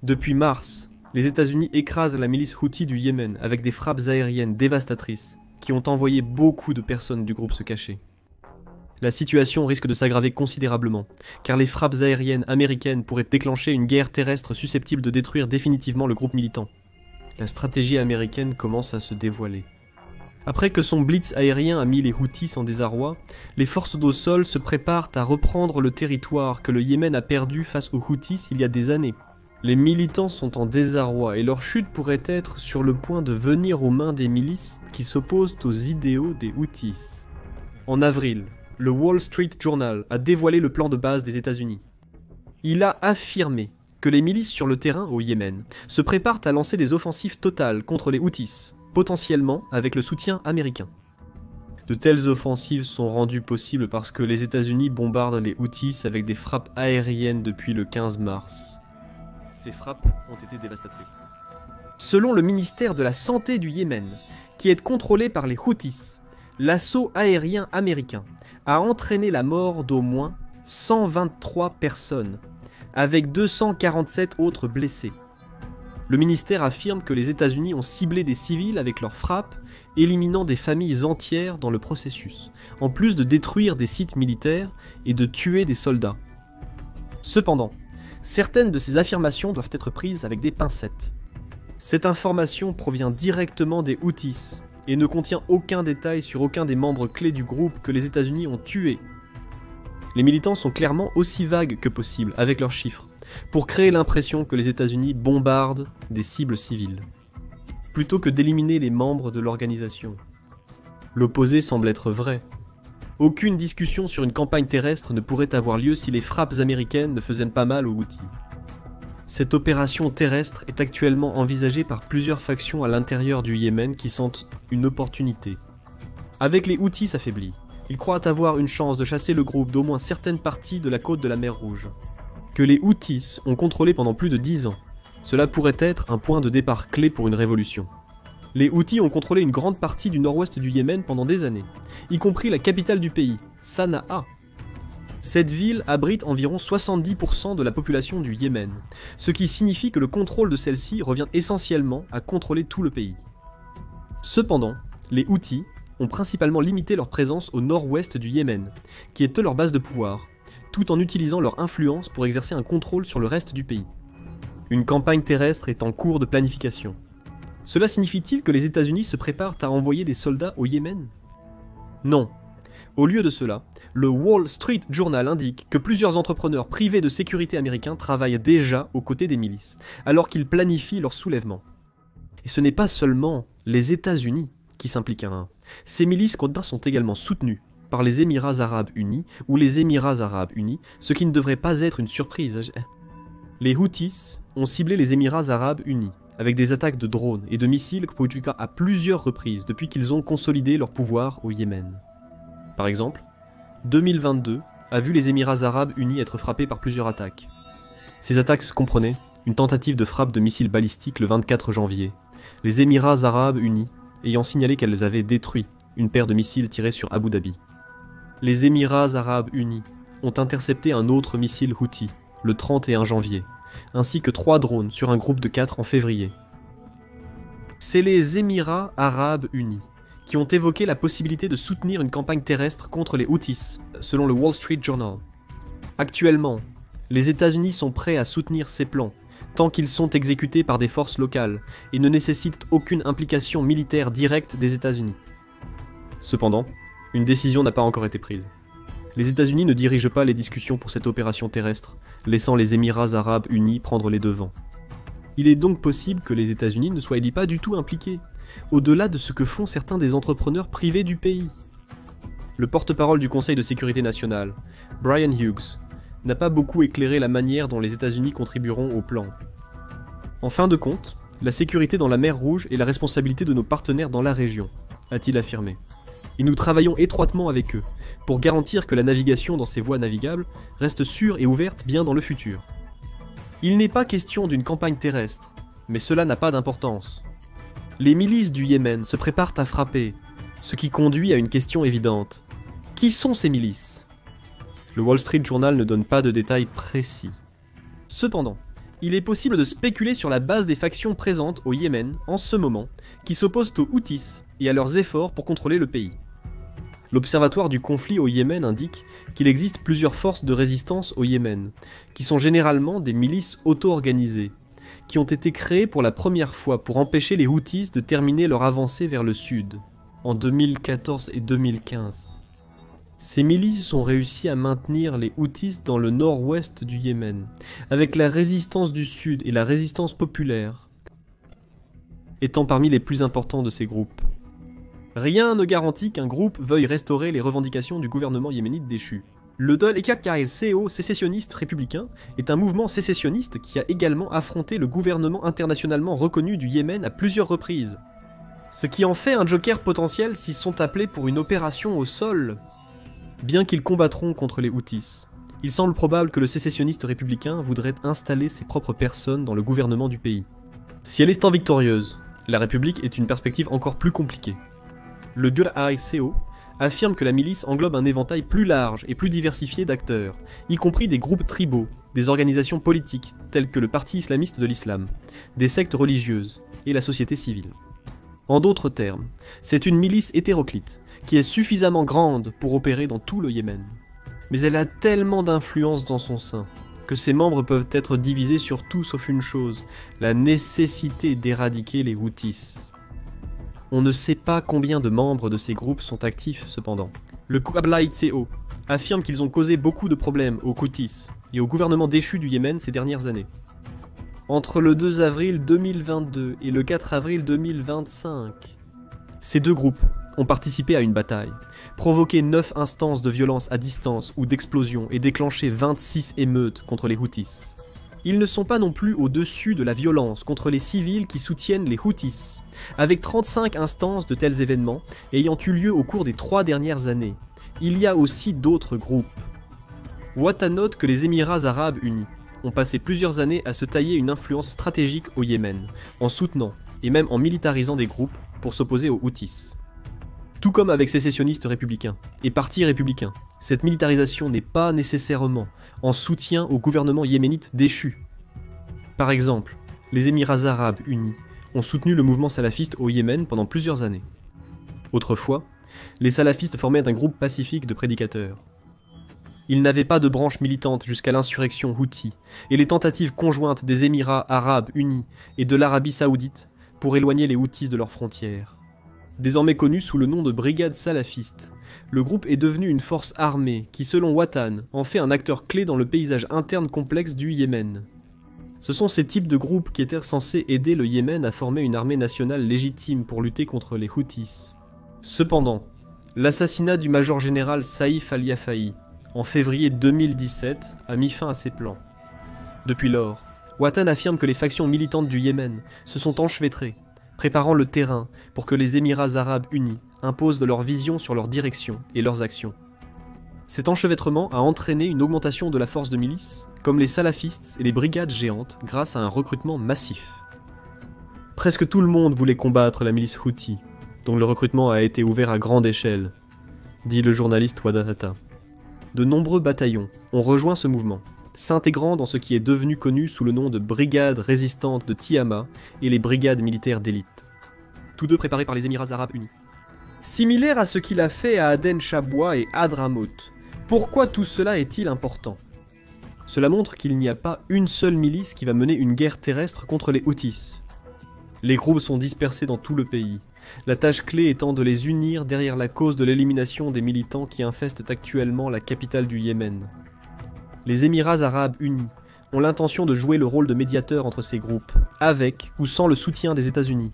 Depuis mars, les États-Unis écrasent la milice Houthi du Yémen avec des frappes aériennes dévastatrices qui ont envoyé beaucoup de personnes du groupe se cacher. La situation risque de s'aggraver considérablement, car les frappes aériennes américaines pourraient déclencher une guerre terrestre susceptible de détruire définitivement le groupe militant. La stratégie américaine commence à se dévoiler. Après que son blitz aérien a mis les Houthis en désarroi, les forces d'au sol se préparent à reprendre le territoire que le Yémen a perdu face aux Houthis il y a des années. Les militants sont en désarroi et leur chute pourrait être sur le point de venir aux mains des milices qui s'opposent aux idéaux des Houthis. En avril, le Wall Street Journal a dévoilé le plan de base des États-Unis. Il a affirmé que les milices sur le terrain au Yémen se préparent à lancer des offensives totales contre les Houthis, potentiellement avec le soutien américain. De telles offensives sont rendues possibles parce que les États-Unis bombardent les Houthis avec des frappes aériennes depuis le 15 mars. Ces frappes ont été dévastatrices. Selon le ministère de la Santé du Yémen, qui est contrôlé par les Houthis, l'assaut aérien américain a entraîné la mort d'au moins 123 personnes, avec 247 autres blessés. Le ministère affirme que les États-Unis ont ciblé des civils avec leurs frappes, éliminant des familles entières dans le processus, en plus de détruire des sites militaires et de tuer des soldats. Cependant, certaines de ces affirmations doivent être prises avec des pincettes. Cette information provient directement des Houthis et ne contient aucun détail sur aucun des membres clés du groupe que les États-Unis ont tués. Les militants sont clairement aussi vagues que possible avec leurs chiffres, pour créer l'impression que les États-Unis bombardent des cibles civiles, plutôt que d'éliminer les membres de l'organisation. L'opposé semble être vrai. Aucune discussion sur une campagne terrestre ne pourrait avoir lieu si les frappes américaines ne faisaient pas mal aux Houthis. Cette opération terrestre est actuellement envisagée par plusieurs factions à l'intérieur du Yémen qui sentent une opportunité. Avec les Houthis affaiblis, ils croient avoir une chance de chasser le groupe d'au moins certaines parties de la côte de la mer Rouge, que les Houthis ont contrôlé pendant plus de 10 ans. Cela pourrait être un point de départ clé pour une révolution. Les Houthis ont contrôlé une grande partie du nord-ouest du Yémen pendant des années, y compris la capitale du pays, Sanaa. Cette ville abrite environ 70% de la population du Yémen, ce qui signifie que le contrôle de celle-ci revient essentiellement à contrôler tout le pays. Cependant, les Houthis ont principalement limité leur présence au nord-ouest du Yémen, qui est leur base de pouvoir, tout en utilisant leur influence pour exercer un contrôle sur le reste du pays. Une campagne terrestre est en cours de planification. Cela signifie-t-il que les États-Unis se préparent à envoyer des soldats au Yémen ? Non. Au lieu de cela, le Wall Street Journal indique que plusieurs entrepreneurs privés de sécurité américains travaillent déjà aux côtés des milices, alors qu'ils planifient leur soulèvement. Et ce n'est pas seulement les États-Unis qui s'impliquent. Ces milices sont également soutenues par les Émirats Arabes Unis ou les Émirats Arabes Unis, ce qui ne devrait pas être une surprise. Les Houthis ont ciblé les Émirats Arabes Unis avec des attaques de drones et de missiles à plusieurs reprises depuis qu'ils ont consolidé leur pouvoir au Yémen. Par exemple, 2022 a vu les Émirats Arabes Unis être frappés par plusieurs attaques. Ces attaques comprenaient une tentative de frappe de missiles balistiques le 24 janvier, les Émirats Arabes Unis ayant signalé qu'elles avaient détruit une paire de missiles tirés sur Abu Dhabi. Les Émirats Arabes Unis ont intercepté un autre missile Houthi le 31 janvier, ainsi que 3 drones sur un groupe de 4 en février. C'est les Émirats Arabes Unis qui ont évoqué la possibilité de soutenir une campagne terrestre contre les Houthis, selon le Wall Street Journal. Actuellement, les États-Unis sont prêts à soutenir ces plans, tant qu'ils sont exécutés par des forces locales et ne nécessitent aucune implication militaire directe des États-Unis. Cependant, une décision n'a pas encore été prise. Les États-Unis ne dirigent pas les discussions pour cette opération terrestre, laissant les Émirats Arabes Unis prendre les devants. Il est donc possible que les États-Unis ne soient pas du tout impliqués, au-delà de ce que font certains des entrepreneurs privés du pays. Le porte-parole du Conseil de sécurité nationale, Brian Hughes, n'a pas beaucoup éclairé la manière dont les États-Unis contribueront au plan. En fin de compte, la sécurité dans la mer Rouge est la responsabilité de nos partenaires dans la région, a-t-il affirmé. Et nous travaillons étroitement avec eux, pour garantir que la navigation dans ces voies navigables reste sûre et ouverte bien dans le futur. Il n'est pas question d'une campagne terrestre, mais cela n'a pas d'importance. Les milices du Yémen se préparent à frapper, ce qui conduit à une question évidente. Qui sont ces milices ? Le Wall Street Journal ne donne pas de détails précis. Cependant, Il est possible de spéculer sur la base des factions présentes au Yémen en ce moment, qui s'opposent aux Houthis et à leurs efforts pour contrôler le pays. L'Observatoire du conflit au Yémen indique qu'il existe plusieurs forces de résistance au Yémen, qui sont généralement des milices auto-organisées, qui ont été créées pour la première fois pour empêcher les Houthis de terminer leur avancée vers le sud, en 2014 et 2015. Ces milices ont réussi à maintenir les Houthis dans le nord-ouest du Yémen, avec la résistance du sud et la résistance populaire étant parmi les plus importants de ces groupes. Rien ne garantit qu'un groupe veuille restaurer les revendications du gouvernement yéménite déchu. Le Dol-e-Ka'el-CO sécessionniste républicain est un mouvement sécessionniste qui a également affronté le gouvernement internationalement reconnu du Yémen à plusieurs reprises. Ce qui en fait un joker potentiel s'ils sont appelés pour une opération au sol. Bien qu'ils combattront contre les Houthis, il semble probable que le sécessionniste républicain voudrait installer ses propres personnes dans le gouvernement du pays. Si elle est victorieuse, la République est une perspective encore plus compliquée. Le Dol-e-CO affirme que la milice englobe un éventail plus large et plus diversifié d'acteurs, y compris des groupes tribaux, des organisations politiques telles que le Parti islamiste de l'islam, des sectes religieuses et la société civile. En d'autres termes, c'est une milice hétéroclite, qui est suffisamment grande pour opérer dans tout le Yémen. Mais elle a tellement d'influence dans son sein, que ses membres peuvent être divisés sur tout sauf une chose, la nécessité d'éradiquer les Houthis. On ne sait pas combien de membres de ces groupes sont actifs cependant. Le Qabla-i-CO affirme qu'ils ont causé beaucoup de problèmes aux Houthis et au gouvernement déchu du Yémen ces dernières années. Entre le 2 avril 2022 et le 4 avril 2025, ces deux groupes ont participé à une bataille, provoqué 9 instances de violence à distance ou d'explosion et déclenché 26 émeutes contre les Houthis. Ils ne sont pas non plus au-dessus de la violence contre les civils qui soutiennent les Houthis, avec 35 instances de tels événements ayant eu lieu au cours des 3 dernières années. Il y a aussi d'autres groupes. Ouattara note que les Émirats arabes unis ont passé plusieurs années à se tailler une influence stratégique au Yémen, en soutenant et même en militarisant des groupes pour s'opposer aux Houthis. Tout comme avec sécessionnistes républicains et partis républicains, cette militarisation n'est pas nécessairement en soutien au gouvernement yéménite déchu. Par exemple, les Émirats arabes unis ont soutenu le mouvement salafiste au Yémen pendant plusieurs années. Autrefois, les salafistes formaient un groupe pacifique de prédicateurs. Ils n'avaient pas de branche militante jusqu'à l'insurrection Houthi et les tentatives conjointes des Émirats arabes unis et de l'Arabie saoudite pour éloigner les Houthis de leurs frontières. Désormais connu sous le nom de brigade salafiste, le groupe est devenu une force armée qui, selon Ouattara, en fait un acteur clé dans le paysage interne complexe du Yémen. Ce sont ces types de groupes qui étaient censés aider le Yémen à former une armée nationale légitime pour lutter contre les Houthis. Cependant, l'assassinat du major général Saïf al-Yafaï en février 2017 a mis fin à ces plans. Depuis lors, Ouattara affirme que les factions militantes du Yémen se sont enchevêtrées, préparant le terrain pour que les Émirats arabes unis imposent de leur vision sur leur direction et leurs actions. Cet enchevêtrement a entraîné une augmentation de la force de milice, comme les salafistes et les brigades géantes, grâce à un recrutement massif. Presque tout le monde voulait combattre la milice Houthi, dont le recrutement a été ouvert à grande échelle, dit le journaliste Wadata. De nombreux bataillons ont rejoint ce mouvement, s'intégrant dans ce qui est devenu connu sous le nom de Brigade résistante de Tiama et les brigades militaires d'élite, tous deux préparés par les Émirats arabes unis. Similaire à ce qu'il a fait à Aden Chaboua et Hadramaut, pourquoi tout cela est-il important ? Cela montre qu'il n'y a pas une seule milice qui va mener une guerre terrestre contre les Houthis. Les groupes sont dispersés dans tout le pays, la tâche clé étant de les unir derrière la cause de l'élimination des militants qui infestent actuellement la capitale du Yémen. Les Émirats arabes unis ont l'intention de jouer le rôle de médiateur entre ces groupes, avec ou sans le soutien des États-Unis,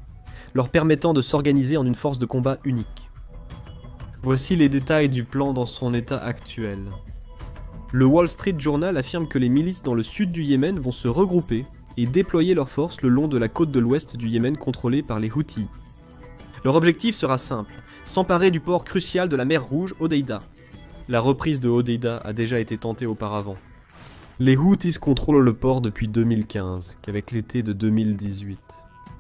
leur permettant de s'organiser en une force de combat unique. Voici les détails du plan dans son état actuel. Le Wall Street Journal affirme que les milices dans le sud du Yémen vont se regrouper et déployer leurs forces le long de la côte de l'ouest du Yémen contrôlée par les Houthis. Leur objectif sera simple, s'emparer du port crucial de la mer Rouge, Hodeïda. La reprise de Hodeïda a déjà été tentée auparavant. Les Houthis contrôlent le port depuis 2015, qu'avec l'été de 2018.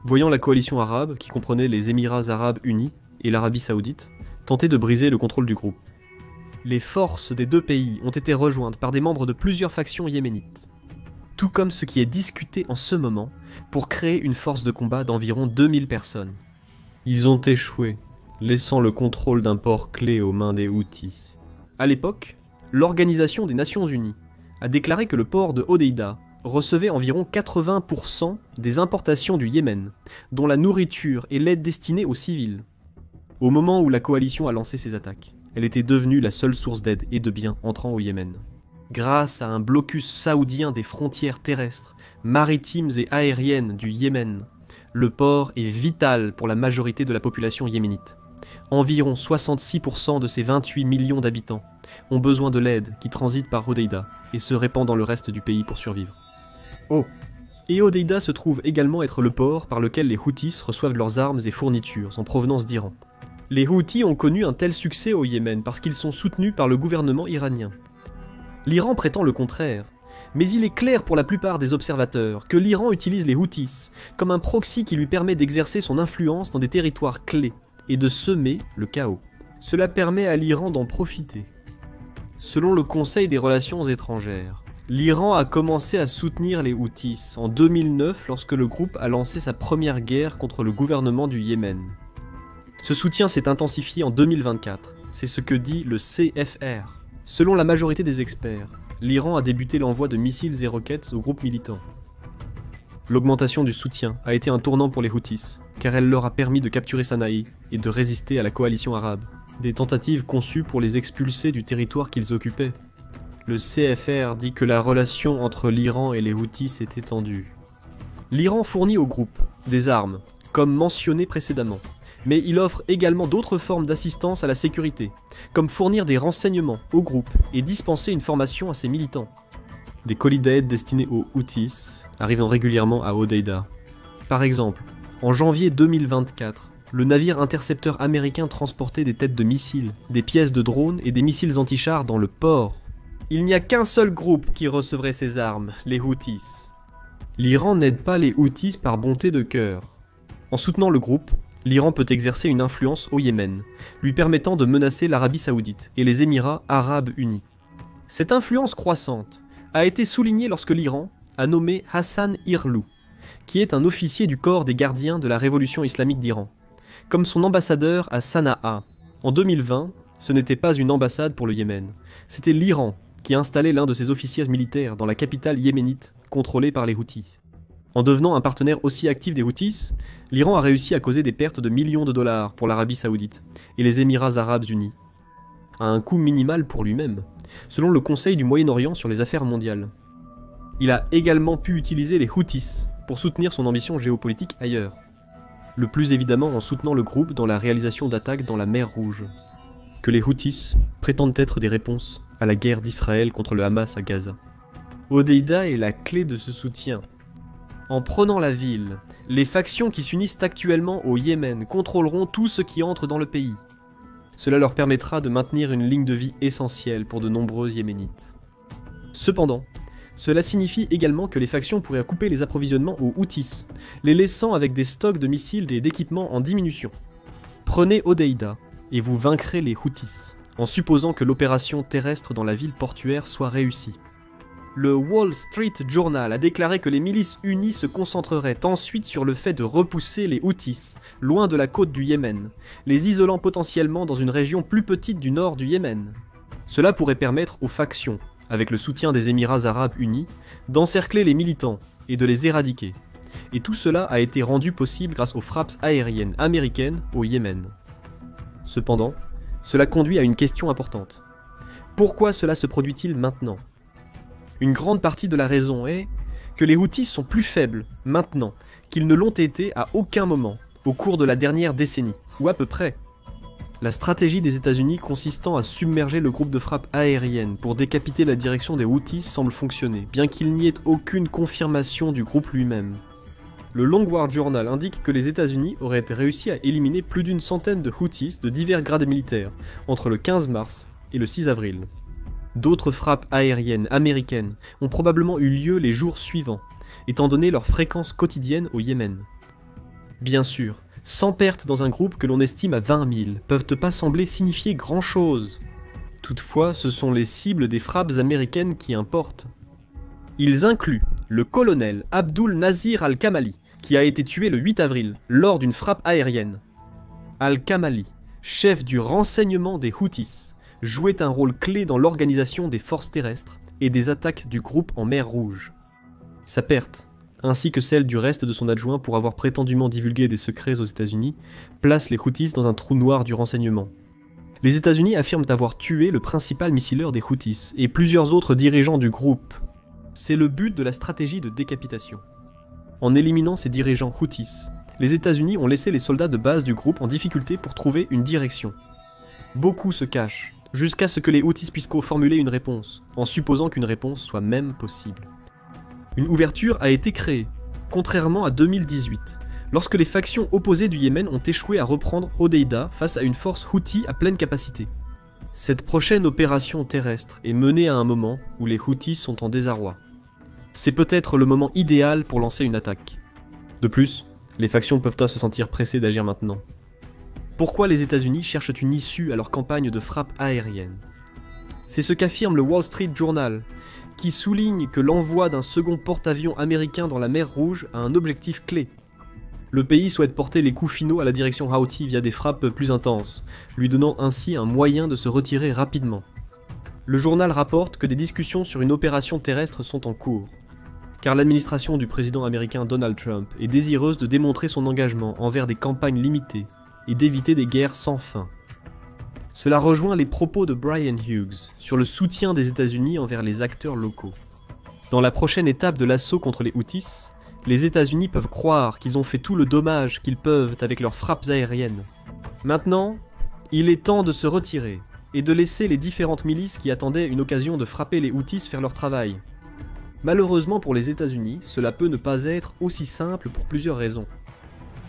Voyant la coalition arabe, qui comprenait les Émirats arabes unis et l'Arabie saoudite, tenter de briser le contrôle du groupe. Les forces des deux pays ont été rejointes par des membres de plusieurs factions yéménites. tout comme ce qui est discuté en ce moment pour créer une force de combat d'environ 2000 personnes. Ils ont échoué, laissant le contrôle d'un port clé aux mains des Houthis. À l'époque, l'Organisation des Nations Unies a déclaré que le port de Hodeïda recevait environ 80% des importations du Yémen, dont la nourriture et l'aide destinée aux civils. Au moment où la coalition a lancé ses attaques, elle était devenue la seule source d'aide et de biens entrant au Yémen. Grâce à un blocus saoudien des frontières terrestres, maritimes et aériennes du Yémen, le port est vital pour la majorité de la population yéménite. Environ 66% de ses 28 millions d'habitants ont besoin de l'aide qui transite par Hodeïda et se répand dans le reste du pays pour survivre. Oh, et Hodeïda se trouve également être le port par lequel les Houthis reçoivent leurs armes et fournitures en provenance d'Iran. Les Houthis ont connu un tel succès au Yémen parce qu'ils sont soutenus par le gouvernement iranien. L'Iran prétend le contraire, mais il est clair pour la plupart des observateurs que l'Iran utilise les Houthis comme un proxy qui lui permet d'exercer son influence dans des territoires clés et de semer le chaos. Cela permet à l'Iran d'en profiter. Selon le Conseil des Relations étrangères, l'Iran a commencé à soutenir les Houthis en 2009 lorsque le groupe a lancé sa première guerre contre le gouvernement du Yémen. Ce soutien s'est intensifié en 2024, c'est ce que dit le CFR. Selon la majorité des experts, l'Iran a débuté l'envoi de missiles et roquettes au groupe militant. L'augmentation du soutien a été un tournant pour les Houthis, car elle leur a permis de capturer Sanaï et de résister à la coalition arabe, des tentatives conçues pour les expulser du territoire qu'ils occupaient. Le CFR dit que la relation entre l'Iran et les Houthis s'est étendue. L'Iran fournit au groupe des armes, comme mentionné précédemment, mais il offre également d'autres formes d'assistance à la sécurité, comme fournir des renseignements au groupe et dispenser une formation à ses militants. Des colis d'aide destinés aux Houthis arrivant régulièrement à Hodeïda. Par exemple, en janvier 2024, le navire intercepteur américain transportait des têtes de missiles, des pièces de drones et des missiles anti-chars dans le port. Il n'y a qu'un seul groupe qui recevrait ces armes, les Houthis. L'Iran n'aide pas les Houthis par bonté de cœur. En soutenant le groupe, l'Iran peut exercer une influence au Yémen, lui permettant de menacer l'Arabie Saoudite et les Émirats Arabes Unis. Cette influence croissante a été soulignée lorsque l'Iran a nommé Hassan Irlou, qui est un officier du corps des gardiens de la révolution islamique d'Iran, comme son ambassadeur à Sanaa. En 2020, ce n'était pas une ambassade pour le Yémen, c'était l'Iran qui a installé l'un de ses officiers militaires dans la capitale yéménite, contrôlée par les Houthis. En devenant un partenaire aussi actif des Houthis, l'Iran a réussi à causer des pertes de millions de dollars pour l'Arabie Saoudite et les Émirats Arabes Unis, à un coût minimal pour lui-même, selon le Conseil du Moyen-Orient sur les affaires mondiales. Il a également pu utiliser les Houthis pour soutenir son ambition géopolitique ailleurs, le plus évidemment en soutenant le groupe dans la réalisation d'attaques dans la mer Rouge, que les Houthis prétendent être des réponses à la guerre d'Israël contre le Hamas à Gaza. Hodeïda est la clé de ce soutien. En prenant la ville, les factions qui s'unissent actuellement au Yémen contrôleront tout ce qui entre dans le pays. Cela leur permettra de maintenir une ligne de vie essentielle pour de nombreux Yéménites. Cependant, cela signifie également que les factions pourraient couper les approvisionnements aux Houthis, les laissant avec des stocks de missiles et d'équipements en diminution. Prenez Hodeïda et vous vaincrez les Houthis, en supposant que l'opération terrestre dans la ville portuaire soit réussie. Le Wall Street Journal a déclaré que les milices unies se concentreraient ensuite sur le fait de repousser les Houthis, loin de la côte du Yémen, les isolant potentiellement dans une région plus petite du nord du Yémen. Cela pourrait permettre aux factions, avec le soutien des Émirats Arabes Unis, d'encercler les militants et de les éradiquer. Et tout cela a été rendu possible grâce aux frappes aériennes américaines au Yémen. Cependant, cela conduit à une question importante. Pourquoi cela se produit-il maintenant ? Une grande partie de la raison est que les Houthis sont plus faibles maintenant qu'ils ne l'ont été à aucun moment au cours de la dernière décennie, ou à peu près. La stratégie des États-Unis consistant à submerger le groupe de frappe aérienne pour décapiter la direction des Houthis semble fonctionner, bien qu'il n'y ait aucune confirmation du groupe lui-même. Le Long War Journal indique que les États-Unis auraient réussi à éliminer plus d'une centaine de Houthis de divers grades militaires entre le 15 mars et le 6 avril. D'autres frappes aériennes américaines ont probablement eu lieu les jours suivants, étant donné leur fréquence quotidienne au Yémen. Bien sûr, 100 pertes dans un groupe que l'on estime à 20 000 peuvent pas sembler signifier grand-chose. Toutefois, ce sont les cibles des frappes américaines qui importent. Ils incluent le colonel Abdul Nazir Al-Kamali, qui a été tué le 8 avril lors d'une frappe aérienne. Al-Kamali, chef du renseignement des Houthis, jouait un rôle clé dans l'organisation des forces terrestres et des attaques du groupe en mer Rouge. Sa perte, ainsi que celle du reste de son adjoint pour avoir prétendument divulgué des secrets aux États-Unis, place les Houthis dans un trou noir du renseignement. Les États-Unis affirment avoir tué le principal missileur des Houthis et plusieurs autres dirigeants du groupe. C'est le but de la stratégie de décapitation. En éliminant ces dirigeants Houthis, les États-Unis ont laissé les soldats de base du groupe en difficulté pour trouver une direction. Beaucoup se cachent, jusqu'à ce que les Houthis puissent formuler une réponse, en supposant qu'une réponse soit même possible. Une ouverture a été créée, contrairement à 2018, lorsque les factions opposées du Yémen ont échoué à reprendre Hodeïda face à une force Houthi à pleine capacité. Cette prochaine opération terrestre est menée à un moment où les Houthis sont en désarroi. C'est peut-être le moment idéal pour lancer une attaque. De plus, les factions peuvent se sentir pressées d'agir maintenant. Pourquoi les États-Unis cherchent une issue à leur campagne de frappe aérienne? C'est ce qu'affirme le Wall Street Journal, qui souligne que l'envoi d'un second porte-avions américain dans la mer Rouge a un objectif clé. Le pays souhaite porter les coups finaux à la direction Houthi via des frappes plus intenses, lui donnant ainsi un moyen de se retirer rapidement. Le journal rapporte que des discussions sur une opération terrestre sont en cours, car l'administration du président américain Donald Trump est désireuse de démontrer son engagement envers des campagnes limitées et d'éviter des guerres sans fin. Cela rejoint les propos de Brian Hughes sur le soutien des États-Unis envers les acteurs locaux. Dans la prochaine étape de l'assaut contre les Houthis, les États-Unis peuvent croire qu'ils ont fait tout le dommage qu'ils peuvent avec leurs frappes aériennes. Maintenant, il est temps de se retirer et de laisser les différentes milices qui attendaient une occasion de frapper les Houthis faire leur travail. Malheureusement pour les États-Unis, cela peut ne pas être aussi simple pour plusieurs raisons.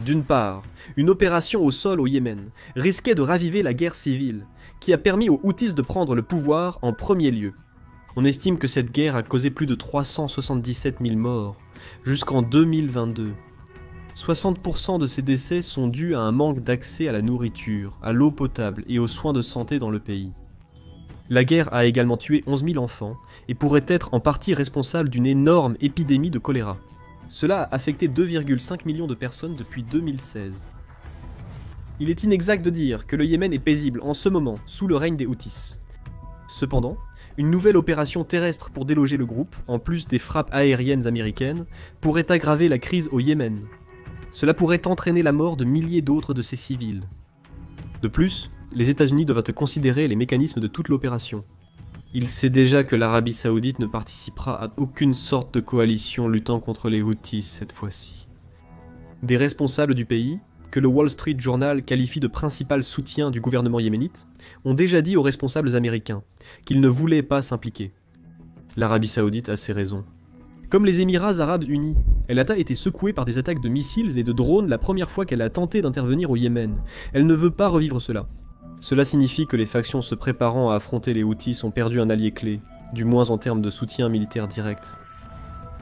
D'une part, une opération au sol au Yémen risquait de raviver la guerre civile, qui a permis aux Houthis de prendre le pouvoir en premier lieu. On estime que cette guerre a causé plus de 377 000 morts, jusqu'en 2022. 60% de ces décès sont dus à un manque d'accès à la nourriture, à l'eau potable et aux soins de santé dans le pays. La guerre a également tué 11 000 enfants et pourrait être en partie responsable d'une énorme épidémie de choléra. Cela a affecté 2,5 millions de personnes depuis 2016. Il est inexact de dire que le Yémen est paisible en ce moment sous le règne des Houthis. Cependant, une nouvelle opération terrestre pour déloger le groupe, en plus des frappes aériennes américaines, pourrait aggraver la crise au Yémen. Cela pourrait entraîner la mort de milliers d'autres de ces civils. De plus, les États-Unis doivent considérer les mécanismes de toute l'opération. Il sait déjà que l'Arabie Saoudite ne participera à aucune sorte de coalition luttant contre les Houthis cette fois-ci. Des responsables du pays, que le Wall Street Journal qualifie de principal soutien du gouvernement yéménite, ont déjà dit aux responsables américains qu'ils ne voulaient pas s'impliquer. L'Arabie Saoudite a ses raisons. Comme les Émirats Arabes Unis, elle a été secouée par des attaques de missiles et de drones la première fois qu'elle a tenté d'intervenir au Yémen. Elle ne veut pas revivre cela. Cela signifie que les factions se préparant à affronter les Houthis ont perdu un allié clé, du moins en termes de soutien militaire direct.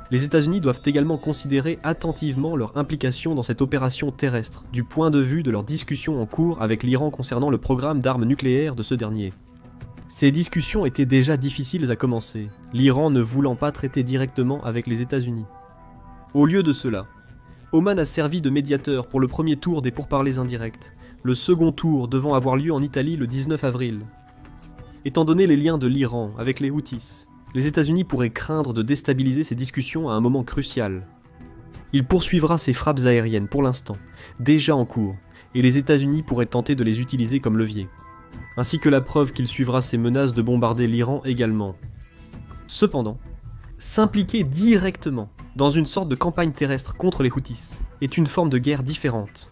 Les États-Unis doivent également considérer attentivement leur implication dans cette opération terrestre, du point de vue de leurs discussions en cours avec l'Iran concernant le programme d'armes nucléaires de ce dernier. Ces discussions étaient déjà difficiles à commencer, l'Iran ne voulant pas traiter directement avec les États-Unis. Au lieu de cela, Oman a servi de médiateur pour le premier tour des pourparlers indirects, le second tour devant avoir lieu en Italie le 19 avril. Étant donné les liens de l'Iran avec les Houthis, les États-Unis pourraient craindre de déstabiliser ces discussions à un moment crucial. Il poursuivra ses frappes aériennes pour l'instant, déjà en cours, et les États-Unis pourraient tenter de les utiliser comme levier, ainsi que la preuve qu'il suivra ses menaces de bombarder l'Iran également. Cependant, s'impliquer directement dans une sorte de campagne terrestre contre les Houthis est une forme de guerre différente.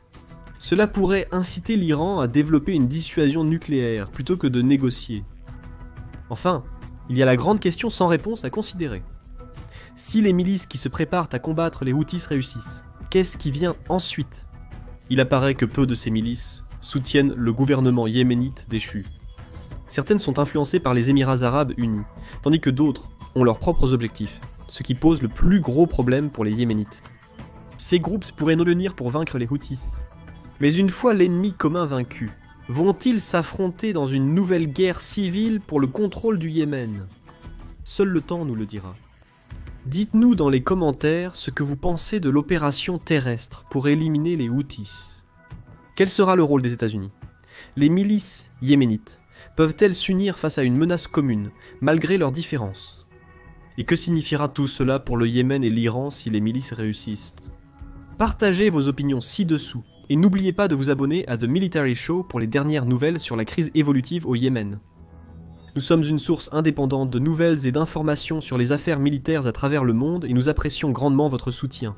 Cela pourrait inciter l'Iran à développer une dissuasion nucléaire plutôt que de négocier. Enfin, il y a la grande question sans réponse à considérer. Si les milices qui se préparent à combattre les Houthis réussissent, qu'est-ce qui vient ensuite? Il apparaît que peu de ces milices soutiennent le gouvernement yéménite déchu. Certaines sont influencées par les Émirats Arabes Unis, tandis que d'autres ont leurs propres objectifs, ce qui pose le plus gros problème pour les Yéménites. Ces groupes pourraient nous unir pour vaincre les Houthis. Mais une fois l'ennemi commun vaincu, vont-ils s'affronter dans une nouvelle guerre civile pour le contrôle du Yémen? Seul le temps nous le dira. Dites-nous dans les commentaires ce que vous pensez de l'opération terrestre pour éliminer les Houthis. Quel sera le rôle des États-Unis? Les milices yéménites peuvent-elles s'unir face à une menace commune, malgré leurs différences? Et que signifiera tout cela pour le Yémen et l'Iran si les milices réussissent? Partagez vos opinions ci-dessous, et n'oubliez pas de vous abonner à The Military Show pour les dernières nouvelles sur la crise évolutive au Yémen. Nous sommes une source indépendante de nouvelles et d'informations sur les affaires militaires à travers le monde et nous apprécions grandement votre soutien.